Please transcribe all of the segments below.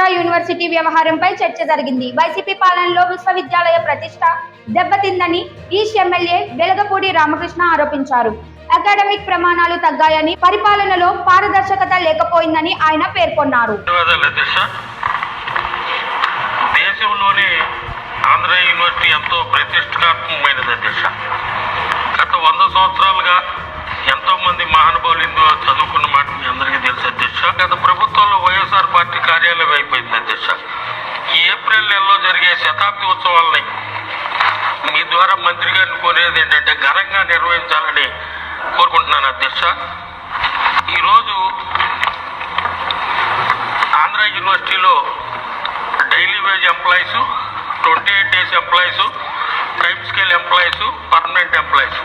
Andhra university వ్యవహారంపై చర్చ జరిగింది. వైసీపీ పాలనలో విశ్వవిద్యాలయ ప్రతిష్ట దెబ్బతిందని ఈస్ట్ ఎమ్మెల్యే వెలగపూడి రామకృష్ణ ఆరోపించారు. అకాడమిక్ ప్రమాణాలు తగ్గాయని, పరిపాలనలో పారదర్శకత లేకపోయిందని ఆయన పేర్కొన్నారు. దేశంలోనే ఆంధ్ర యూనివర్సిటీ ఎంతో ప్రతిష్టాత్మకమైనది అధ్యక్ష. గత 100 సంవత్సరాలుగా ఎంతో మంది మహానుభావులు ఇందులో చదువుకున్న మాట మీ అందరికీ తెలుసు అధ్యక్ష. గత ప్రభుత్వంలో వైఎస్ఆర్ పార్టీ కార్యాలయం అయిపోయింది అధ్యక్ష. ఈ ఏప్రిల్ నెలలో జరిగే శతాబ్ది ఉత్సవాలని మీ ద్వారా మంత్రి గారిని కోరేది ఏంటంటే ఘనంగా నిర్వహించాలని కోరుకుంటున్నాను అధ్యక్ష. ఈరోజు ఆంధ్ర యూనివర్సిటీలో daily wage employees, 28 days employees, time scale employees, permanent employees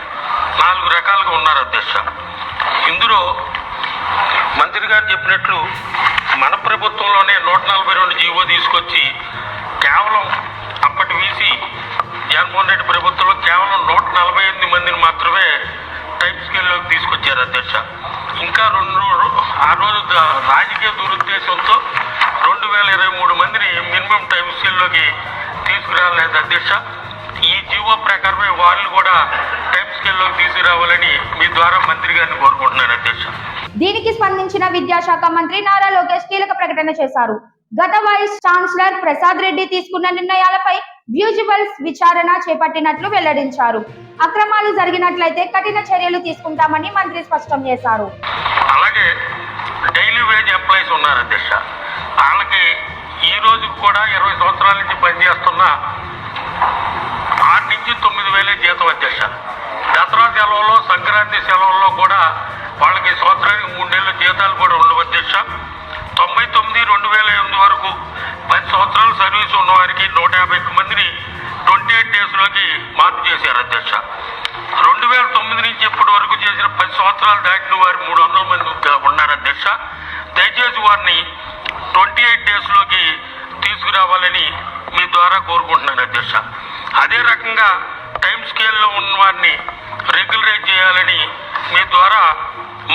4 రకాలుగా ఉన్నారు అధ్యక్ష. ఇందులో మంత్రి గారు చెప్పినట్లు మన ప్రభుత్వంలోనే 142 జీవో తీసుకొచ్చి కేవలం అప్పటి వీసీ జగన్మోహన్ రెడ్డి ప్రభుత్వంలో కేవలం 148 మందిని మాత్రమే టైమ్ స్కేల్లోకి తీసుకొచ్చారు అధ్యక్ష. ఇంకా ఆ రోజు రాజకీయ దురుద్దేశంతో 2023 మందిని మినిమం టైమ్ స్కేల్లోకి తీసుకురాలేదు అధ్యక్ష. ఈ జీవో ప్రకారమే వాళ్ళు కూడా టైమ్ స్కేల్లోకి తీసుకురావాలని మీ ద్వారా మంత్రి గారిని కోరుకుంటున్నాను అధ్యక్ష. దీనికి స్పందించిన విద్యాశాఖ మంత్రి నారా లోకేష్ కీలక ప్రకటన చేశారు. గత వైస్ ఛాన్సలర్ ప్రసాద్ రెడ్డి తీసుకున్న నిర్ణయాలపై వ్యూజిబుల్స్ విచారణ చేపట్టినట్లు వెల్లడించారు. అక్రమాలు జరిగినట్లయితే కఠిన చర్యలు తీసుకుంటామని మంత్రి స్పష్టం చేశారు. అలాగే డైలీ వేజ్ ఎంప్లాయీస్ ఉన్నారు అధ్యక్ష. వాళ్ళకి ఈ రోజు కూడా 20 సంవత్సరాల నుంచి పనిచేస్తున్న 6 నుంచి 9 వేలే జీతం అధ్యక్ష. దసరా సెలవుల్లో, సంక్రాంతి సెలవుల్లో కూడా వాళ్ళకి సంవత్సరానికి 3 నెలల జీతాలు కూడా ఉండవు అధ్యక్ష. 99-2008 వరకు 10 సంవత్సరాలు సర్వీస్ ఉన్న వారికి 150 మందిని 28 డేస్లోకి మార్పు చేశారు అధ్యక్ష. 2009 నుంచి ఇప్పటి వరకు చేసిన 10 సంవత్సరాలు దాటిన వారు 300 మంది ఉన్నారు అధ్యక్ష. దయచేసి వారిని 28 డేస్లోకి తీసుకురావాలని మీ ద్వారా కోరుకుంటున్నాను అధ్యక్ష. అదే రకంగా టైం స్కేల్లో ఉన్న వారిని రెగ్యులరైజ్ చేయాలని మీ ద్వారా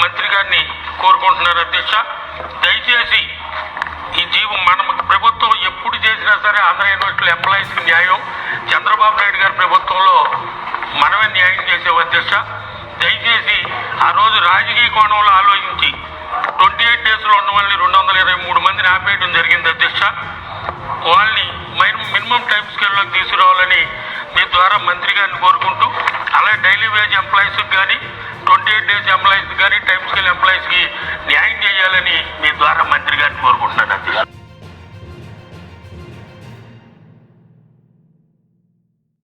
మంత్రి గారిని కోరుకుంటున్నారు అధ్యక్ష. దయచేసి ఈ మన ప్రభుత్వం ఎప్పుడు చేసినా సరే ఆంధ్ర యూనివర్సిటీ ఎంప్లాయీస్కి న్యాయం చంద్రబాబు నాయుడు గారి ప్రభుత్వంలో మనమే న్యాయం చేసే అధ్యక్ష. దయచేసి ఆ రోజు రాజకీయ కోణంలో ఆలోచించి 28 డేస్లో ఉన్న వాళ్ళని 223 మందిని ఆపేయడం జరిగింది అధ్యక్ష. వాళ్ళని మినిమం టైం స్కేల్లోకి తీసుకురావాలని మీ ద్వారా మంత్రి గారిని కోరుకుంటూ, అలాగే డైలీ వేజ్ ఎంప్లాయీస్కి కానీ 28 డేస్ ఎంప్లాయీస్కి కానీ టైం స్కేల్ ఎంప్లాయీస్కి న్యాయం చేయాలని మీ ద్వారా